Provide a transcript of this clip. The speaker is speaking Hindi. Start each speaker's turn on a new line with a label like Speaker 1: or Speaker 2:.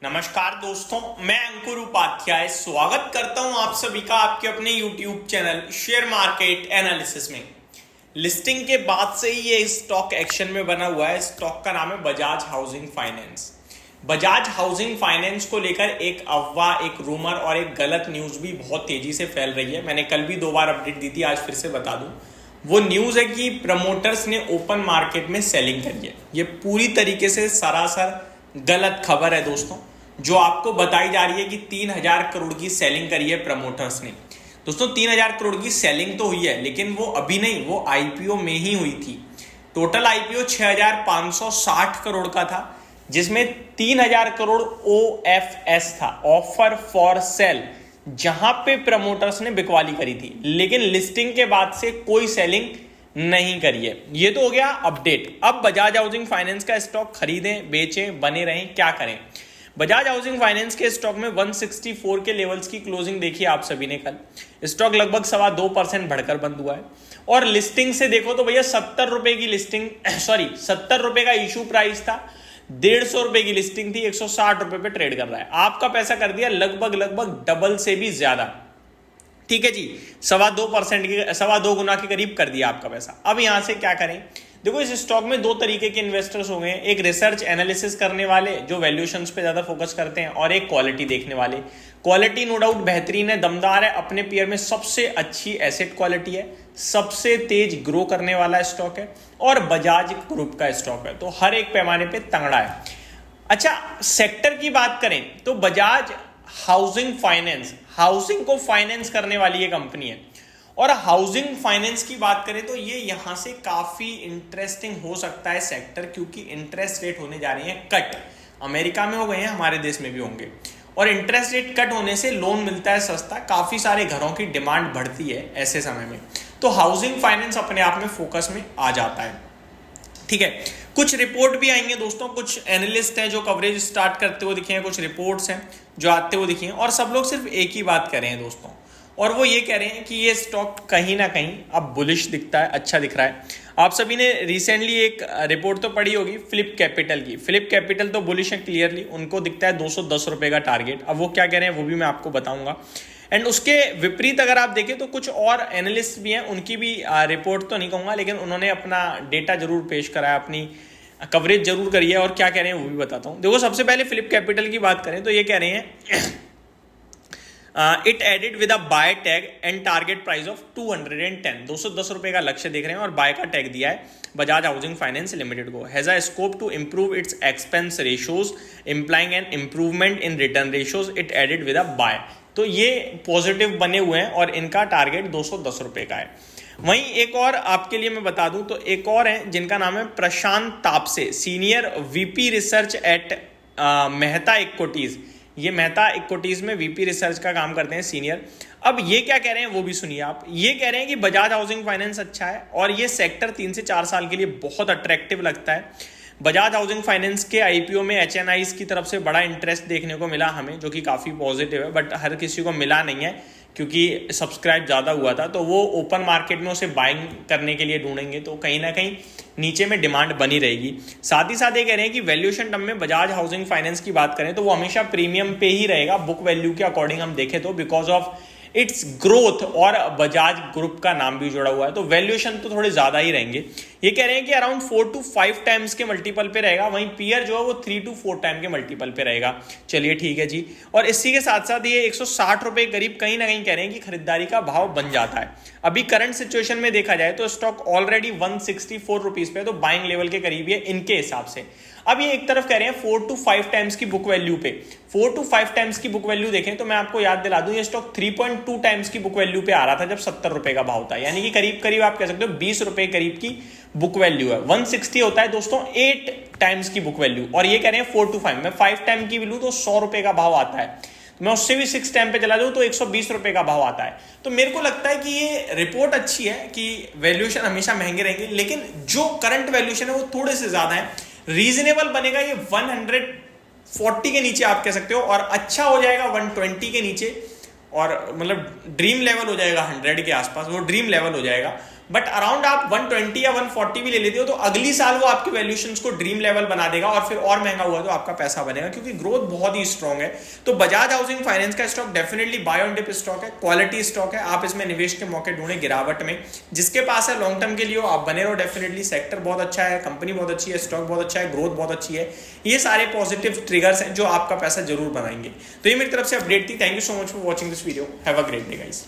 Speaker 1: नमस्कार दोस्तों, मैं अंकुर उपाध्याय स्वागत करता हूं आप सभी का आपके अपने YouTube channel share market analysis में। लिस्टिंग के बाद से ही ये स्टॉक एक्शन में बना हुआ है। स्टॉक का नाम है Bajaj housing finance. Bajaj housing finance को लेकर एक अफवाह, एक रूमर और एक गलत न्यूज भी बहुत तेजी से फैल रही है। मैंने कल भी 2 बार अपडेट दी थी, आज फिर से बता दूं। वो न्यूज है कि प्रमोटर्स ने ओपन मार्केट में सेलिंग करी है। ये पूरी तरीके से सरासर गलत खबर है दोस्तों। जो आपको बताई जा रही है कि 3000 करोड़ की सेलिंग करी है प्रमोटर्स ने। दोस्तों 3000 करोड़ की सेलिंग तो हुई है, लेकिन वो अभी नहीं, वो आईपीओ में ही हुई थी। टोटल आईपीओ 6560 करोड़ का था, जिसमें 3000 करोड़ ओएफएस था, ऑफर फॉर सेल, जहां पे प्रमोटर्स ने बिकवाली करी थी। लेकिन लिस्टिंग के बाद से कोई सेलिंग नहीं करी है। ये तो हो गया अपडेट। अब बजाज हाउसिंग फाइनेंस का स्टॉक खरीदें, बेचें, बने रहें, क्या करें? बजाज हाउसिंग फाइनेंस के स्टॉक में 164 के लेवल्स की क्लोजिंग देखी आप सभी ने कल। स्टॉक लगभग 2.25% बढ़कर बंद हुआ है। और लिस्टिंग से देखो तो भैया 70 रुपए की लिस्टिंग 70 रुपए का इशू प्राइस था, 150 रुपए की लिस्टिंग थी, 160 रुपए पे ट्रेड कर रहा है। आपका पैसा कर दिया लगभग डबल से भी ज्यादा। ठीक है जी, 2.25% की 2.25 गुना के करीब कर दिया आपका पैसा। अब यहां से क्या करें? देखो, इस स्टॉक में 2 तरीके के इन्वेस्टर्स हो गए। एक रिसर्च एनालिसिस करने वाले जो वैल्यूएशंस पे ज्यादा फोकस करते हैं, और एक क्वालिटी देखने वाले। क्वालिटी नो डाउट बेहतरीन है, दमदार है, अपने पेयर में सबसे अच्छी एसेट क्वालिटी है, सबसे तेज ग्रो करने वाला स्टॉक है, और बजाज ग्रुप का स्टॉक है, तो हर एक पैमाने पे तगड़ा है। अच्छा, सेक्टर की बात करें तो बजाज हाउसिंग फाइनेंस, हाउसिंग को फाइनेंस करने वाली ये कंपनी है। और हाउसिंग फाइनेंस की बात करें तो ये यहां से काफी इंटरेस्टिंग हो सकता है सेक्टर, क्योंकि इंटरेस्ट रेट होने जा रही है कट। अमेरिका में हो गए हैं, हमारे देश में भी होंगे। और इंटरेस्ट रेट कट होने से लोन मिलता है सस्ता, काफी सारे घरों की डिमांड बढ़ती है ऐसे समय में, तो हाउसिंग फाइनेंस अपने आप में फोकस में आ जाता है। ठीक है, कुछ रिपोर्ट भी आएंगे दोस्तों, कुछ एनालिस्ट हैं जो कवरेज स्टार्ट करते हुए दिखे हैं, कुछ रिपोर्ट्स हैं जो आते हुए दिखे हैं, और सब लोग सिर्फ एक ही बात कर रहे हैं दोस्तों, और वो ये कह रहे हैं कि ये स्टॉक कहीं ना कहीं अब बुलिश दिखता है, अच्छा दिख रहा है। आप सभी ने रिसेंटली एक रिपोर्ट तो पढ़ी होगी फ्लिप कैपिटल की। फ्लिप कैपिटल तो बुलिश है क्लियरली, उनको दिखता है 210 रुपए का टारगेट। अब वो क्या कह रहे हैं वो भी मैं आपको बताऊंगा। एंड उसके विपरीत अगर आप देखें तो कुछ और एनालिस्ट भी हैं, उनकी भी रिपोर्ट तो नहीं कहूंगा, लेकिन उन्होंने अपना डेटा जरूर पेश करा है, अपनी कवरेज जरूर करी है, और क्या कह रहे हैं वो भी बताता हूं। देखो, सबसे पहले फ्लिप कैपिटल की बात करें तो ये कह रहे हैं it added with a buy tag and target price of 210, 210 रुपए का लक्ष्य देख रहे हैं, और बाय का टैग दिया है बजाज हाउसिंग फाइनेंस लिमिटेड को। Has a scope to improve its expense ratios implying an improvement in return ratios, it added with a buy. तो ये पॉजिटिव बने हुए हैं, और इनका टारगेट 210 रुपए का है। वहीं एक और आपके लिए मैं बता दूं तो एक और है जिनका नाम है Prashant Tapse, senior VP research at Mehta equities. ये मेहता इक्विटीज में वीपी रिसर्च का काम करते हैं, सीनियर। अब ये क्या कह रहे हैं वो भी सुनिए आप। ये कह रहे हैं कि बजाज हाउसिंग फाइनेंस अच्छा है, और ये सेक्टर 3 से 4 साल के लिए बहुत अट्रैक्टिव लगता है। बजाज हाउसिंग फाइनेंस के आईपीओ में एचएनआईज की तरफ से बड़ा इंटरेस्ट देखने को मिला हमें, जो कि काफी पॉजिटिव है, बट हर किसी को मिला नहीं है क्योंकि सब्सक्राइब ज्यादा हुआ था, तो वो ओपन मार्केट में उसे बाइंग करने के लिए ढूंढेंगे, तो कहीं ना कहीं नीचे में डिमांड बनी रहेगी। साथ ही साथ ये कह रहे हैं कि वैल्यूएशन टर्म में बजाज हाउसिंग फाइनेंस की बात करें तो वो हमेशा प्रीमियम पे ही रहेगा बुक वैल्यू के अकॉर्डिंग हम देखें तो, बिकॉज ऑफ इट्स ग्रोथ, और बजाज ग्रुप का नाम भी जुड़ा हुआ है, तो वैल्यूएशन तो थोड़े ज्यादा ही रहेंगे। ये कह रहे हैं कि अराउंड 4 to 5 टाइम्स के मल्टीपल पे रहेगा, वहीं पीयर जो है वो 3 to 4 टाइम के मल्टीपल पे रहेगा। चलिए ठीक है जी। और इसी के साथ साथ ये 160 रुपए करीब कहीं ना कहीं कह रहे हैं कि खरीदारी का भाव बन जाता है। अभी करंट सिचुएशन में देखा जाए तो स्टॉक ऑलरेडी 164 रुपीज पे, तो बाइंग लेवल के करीब है इनके हिसाब से। अब ये एक तरफ कह रहे हैं 4 to 5 टाइम्स की बुक वैल्यू पे, 4 to 5 टाइम्स की बुक वैल्यू देखें तो मैं आपको याद दिला दूं, ये स्टॉक 3.2 टाइम्स की बुक वैल्यू पे आ रहा था जब 70 रुपए का भाव था, यानी कि करीब करीब आप कह सकते हो 20 रुपए करीब की बुक वैल्यू है। 160 होता है दोस्तों 8 टाइम्स की बुक वैल्यू, और ये कह रहे हैं 4 to 5 में 5 टाइम की वैल्यू तो 100 रुपए का भाव आता है, मैं उससे भी 6 टाइम पे चला जाऊं तो 120 रुपए का भाव आता है। तो मेरे को लगता है कि ये रिपोर्ट अच्छी है कि वैल्यूएशन हमेशा महंगे रहेंगे, लेकिन जो करंट वैल्यूएशन है वो थोड़े से ज्यादा है। रीजनेबल बनेगा ये 140 के नीचे आप कह सकते हो, और अच्छा हो जाएगा 120 के नीचे, और मतलब ड्रीम लेवल हो जाएगा 100 के आसपास, वो ड्रीम लेवल हो जाएगा। बट अराउंड आप 120 या 140 भी ले लेते हो तो अगली साल वो आपके वैल्यूएशंस को ड्रीम लेवल बना देगा और फिर और महंगा हुआ तो आपका पैसा बनेगा, क्योंकि ग्रोथ बहुत ही स्ट्रॉन्ग है। तो बजाज हाउसिंग फाइनेंस का stock definitely buy on dip stock है, क्वालिटी स्टॉक है। आप इसमें निवेश के मौके ढूंढे गिरावट में, जिसके पास है लॉन्ग टर्म के लिए आप बने रहो। डेफिनेटली सेक्टर बहुत अच्छा है, कंपनी बहुत अच्छी है, स्टॉक बहुत अच्छा है, ग्रोथ बहुत अच्छी है। ये सारे पॉजिटिव ट्रिगर्स हैं जो आपका पैसा जरूर बनाएंगे। तो ये मेरी तरफ से अपडेट थी। Thank you so much for watching this video. Have a great day guys.